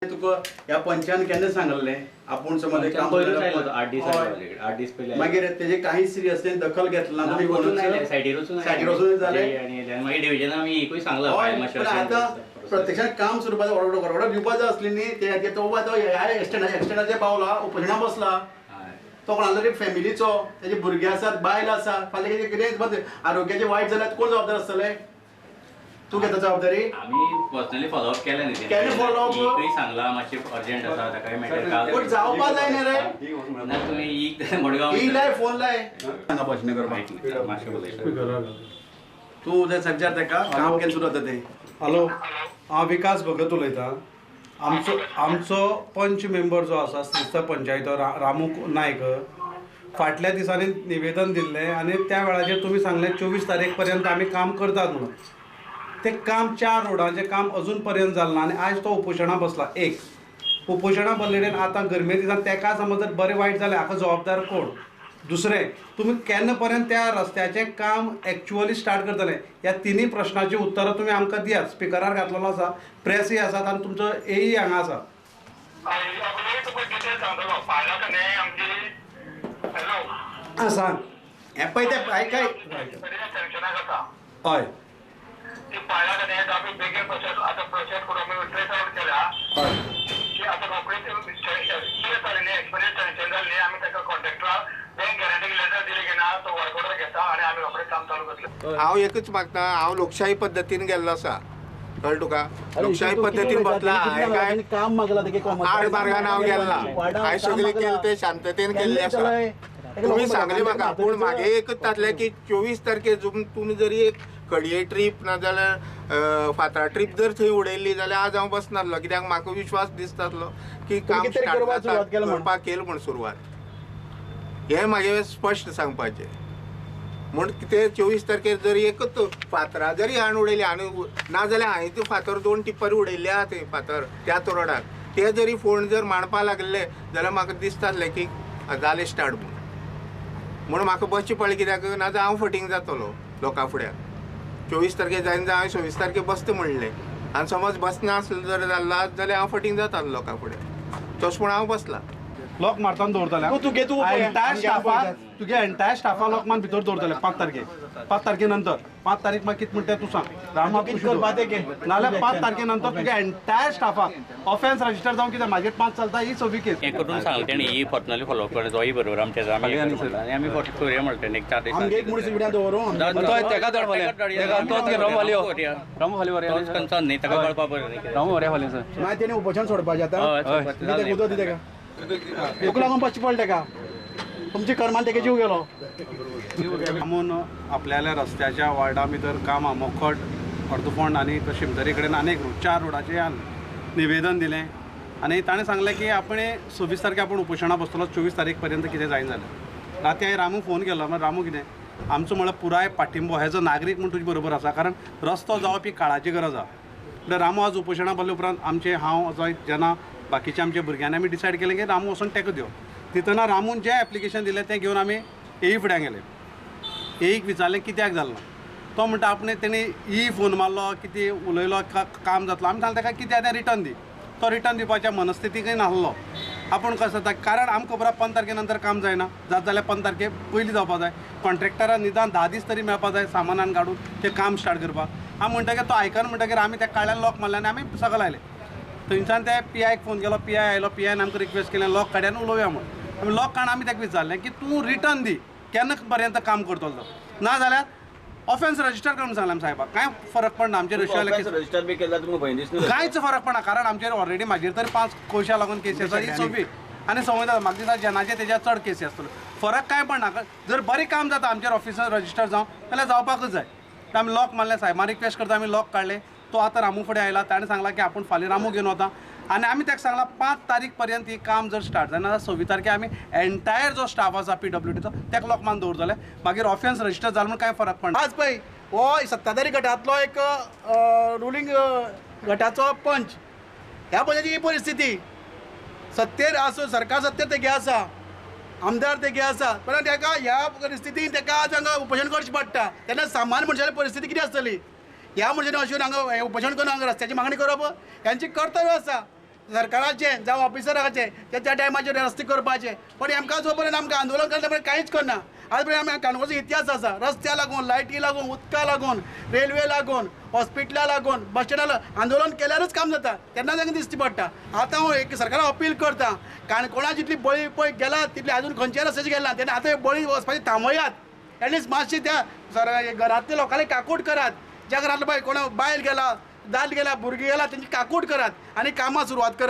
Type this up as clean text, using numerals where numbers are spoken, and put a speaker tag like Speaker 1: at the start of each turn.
Speaker 1: तुका ह्या पंचान केन्ना सांगले आपण समज एक काम
Speaker 2: पयलूच 8 दीस पयले
Speaker 1: मागीर तेजे काही सिरियसली दखल घेतला ना तुम्ही
Speaker 2: सायडीर
Speaker 1: वचून जाले
Speaker 2: आणि मागीर डिव्हिजन आमी एकूय सांगला
Speaker 1: पण आता प्रत्यक्षात काम सुरू ऑर्डर दिवपा जाय असली न्ही ते तो एक्सटेंडाचे पावला उपोशणा बसला तो कोणालो तरी फॅमिलीचो तेजे भुरगे आसात बायल आसा फाल्यां कितें आरोग्याचे वायट जाल्यार कोण जबाबदार आसतले तू घेता जबाबदारी
Speaker 2: आमी पर्सनली फॉलोअप केले न्ही
Speaker 1: केले follow-up?
Speaker 2: एकूय सांगला मातशे अर्जंट आसा ताका मॅटर काल
Speaker 1: पण जावपा जाय न्ही रे
Speaker 2: ना तुमी एक मडगांव
Speaker 1: ई लाय फोन लाय सांगा प्रश्न करपाक
Speaker 2: मातशें उलयता
Speaker 1: तू उद्या सज्जार तेका काम केन्ना सुरू जाता ते
Speaker 3: हॅलो हांव विकास भगत उलयतां आमचो पंच मेंबर जो आसा श्रीस्थ पंचायतो रामू नायक फाटल्या दिसांनी निवेदन दिल्लें आनी त्या वेळाचेर तुमी सांगलें 24 तारीख पर्यंत आमी काम करतात म्हणून ते काम 4 रोडांचें काम अजून पर्यंत जालें ना आनी आयज तो उपोशणा बसला एक उपोशणा बसलेल्यान आतां गरमे दिसान तेका समज जर बरें वायट जालें हाका जबाबदार कोण दुसरें तुमी केन्ना पर्यंत त्या रस्त्याचें काम एक्चुअली स्टार्ट करतले ह्या तिनूय प्रश्नाची उत्तरां तुमी आमकां दियात स्पिकरार घातलेलो आसा प्रेसय आसात आनी तुमचो एई हांगा आसा सांग
Speaker 1: हें पळय तें आयकाय
Speaker 3: हय
Speaker 4: हांव एकच मागता हांव लोकशाही पद्दतीन गेल्लो आसा कळ्ळें तुका लोकशाही पद्दतीन बसला हांवें काय
Speaker 1: काम मागला
Speaker 4: आड मार्गान हांव गेल्ला हांवें सगळें केलें तें शांततेन केल्लें आसा तुमी सांगलें म्हाका पूण म्हागे एकच तातलें की 24 तारखेर तुमी जरी एक खडये ट्रीप नाजाल्यार फातरा ट्रीप जर थंय उडयल्ली जाल्यार आज हांव बसनासलो कित्याक म्हाका विश्वास दिसतालो की काम करपाक केलें म्हूण सुरवात हें म्हागे स्पश्ट सांगपाचें म्हूण कितें 24 तारखेर जरी एकच फातरां जरी हाडून उडयली आनी नाजाल्यार हांवें त्यो फातर 2 टिप्पर उडयल्ले आहा थंय फातर त्याच रोडार ते जरी फोन जर मांडपा लागले जाल्यार म्हाका दिसतासलें की जालें स्टार्ट म्हणून म्हाका बसचें पडलें कित्याक नाजाल्यार हांव फटींग जातलो लोकां फुड्यान 24 तारखेर जायना जाल्यार हांवें 26 तारखेर बसता म्हणलें आनी समज बसना आसलो जर जाल्ला जाल्यार हांव फटींग जातालो लोकां फुडें तशें म्हूण हांव बसला
Speaker 3: लॉक मारताना दवरतले एंटायर स्टाफा लॉक मारून भितर दवरतले 5 तारखेनंतर 5 तारीख मागीर कितें म्हणटा तूं सांग रामा नाल्यार 5 तारखेनंतर तुगे एंटायर स्टाफाक ऑफेन्स रजिस्टर जावं कितें मागीर 5 चलता ही 6 केस
Speaker 2: हें करून सांगलें तेणी ही पर्सनली फॉलोअप करून जोय बरोबर आमच्या आनी आमी करूया म्हणटा एक 4 दीस
Speaker 1: एक मुडीस विडियो दवरून
Speaker 5: तेका धाड फाल्यां रामू फाल्यां
Speaker 2: कन्सर्न न्ही ताका कळपा बरें
Speaker 5: रामू व्हरया फाल्यां सर
Speaker 1: मागीर तेणे उपोशण सोडपाचें आतां उदक दी तेका तुका लागून बसचें पडलें तेका तुमच्या कर्मान तेका जीव गेलो
Speaker 3: म्हणून आपल्याल्या रस्त्याच्या वार्डा भितर कामां मोखट अर्दफोंड आनी शिमतरी कडेन आनीक 4 रोडाचें निवेदन दिलें आनी ताणें सांगलें की आपण 26 तारखेर आपण उपोशणा बसतलो 24 तारीख पर्यंत कितें जायना जालें राती हांवें रामू फोन केलो म्हळ्यार रामू कितें आमचो म्हळ्यार पुराय पाठिंबो हेजो नागरीक म्हूण तुजे बरोबर आसा कारण रस्तो जावप ही काळाची गरज आसा म्हणल्यार रामू आज उपोशणा बसले उपरांत आमचे हांव जेन्ना बाकीच्या आमच्या भुरग्यांनी आमी डिसायड केलें की रामू वचून तेका दिवप तितना रामून जें एप्लिकेशन दिलें तें घेवन आमी एई फुड्यान गेले एईक विचारलें कित्याक जालें ना तो म्हणटा आपणें तेणी ई फोन मारलो कितें उलयलो काम जातलो आमी सांगलें ताका कित्याक तें रिटर्न दी तो रिटर्न दिवपाच्या मनस्थितीकय नासलो आपूण कसो जाता कारण आमकां खबर 5 तारखेनंतर काम जायना जात जाल्यार 5 तारखे पयलीं जावपाक जाय कॉन्ट्रॅक्टराक निदान 10 दीस तरी मेळपाक जाय सामानान काडून तें काम स्टार्ट करपाक हांव म्हणटकीर तो आयकना म्हणटकीर आमी त्या काळ्यान लॉक मारले आनी आमी सकयल आयले थंयच्यान ते PIक फोन केलो PI आयलो PIन आमकां रिक्वेस्ट केलें लॉक काड्यान उलोवया म्हणून आमी लॉक काडून आमी ताका विचारलें की तूं रिटर्न दी केन्ना पर्यंत काम करतलो तो ना जाल्यार ऑफेन्स रजिस्टर करून सांगलें आमी साहेबाक कांय फरक पडना आमचेर
Speaker 5: रजिस्टर बी केल्यार तुमकां भंय दिसना
Speaker 3: कांयच फरक पडना कारण आमचेर ऑलरेडी म्हाजेर तरी 5 कोयशा लागून केसी आसा ही 6 आनी संवय जाता म्हाका दिसता जेनाचे तेज्या चड केसी आसतल्यो फरक कांय पडना जर बरें काम जाता आमचेर ऑफिसार रजिस्टर जावं जाल्यार जावपाकूच जाय आमी लॉक मारलें साहेबाक रिक्वेस्ट करता आमी लॉक काडले तो आतां रामू फुडें आयला ताणें सांगला की आपूण फाल्यां रामू घेवन वता आनी आमी ताका सांगला 5 तारीख पर्यंत ही काम जर स्टार्ट जायना जाल्यार 26 तारखे आमी एंटायर जो स्टाफ आसा PWDचो ताका लॉक मारून दवरतले मागीर ऑफेन्स रजिस्टर जालें म्हणून कांय फरक पडना आज पळय हो सत्ताधारी गटांतलो एक रुलींग गटाचो पंच ह्या पंचाची ही परिस्थिती सत्तेर आसूं सरकार सत्तेर तेगे आसा आमदार तेगे आसा पण ताका ह्या परिस्थितीन ताका आज हांगा उपोशण करचें पडटा तेन्ना सामान्य मनशाची परिस्थिती कितें आसतली ह्या मनशान अशें हांगा उपोशण करून हांगा रस्त्याची मागणी करप हेंची कर्तव्य आसा
Speaker 1: सरकाराचे जावं ऑफिसराचे त्या टायमाचेर रस्ते करपाचे पण आमकां जो पर्यंत आमकां आंदोलन करता पर्यंत कांयच करना आज पर्यंत आमी काणकोणचो इतिहास आसा रस्त्या लागून लायटी लागून उदका लागून रेल्वे लागून हॉस्पिटला लागून बस स्टँडा आंदोलन केल्यारूच काम जाता तेन्ना तांकां दिश्टी पडटा आतां हांव एक सरकाराक अपील करता काणकोणा जितली बळी पळय गेला तितली आजून खंयच्याय रस्त्याचेर गेला तेन्ना आतां बळी वचपाची थांबयात एटलिस्ट मातशी त्या घरांतल्या लोकांनी काकूट करात ज्या घरांतलो पळय कोणा बायल गेला दाद गेला भुरगीं गेला तेंची काकूट करात आनी कामां सुरवात करात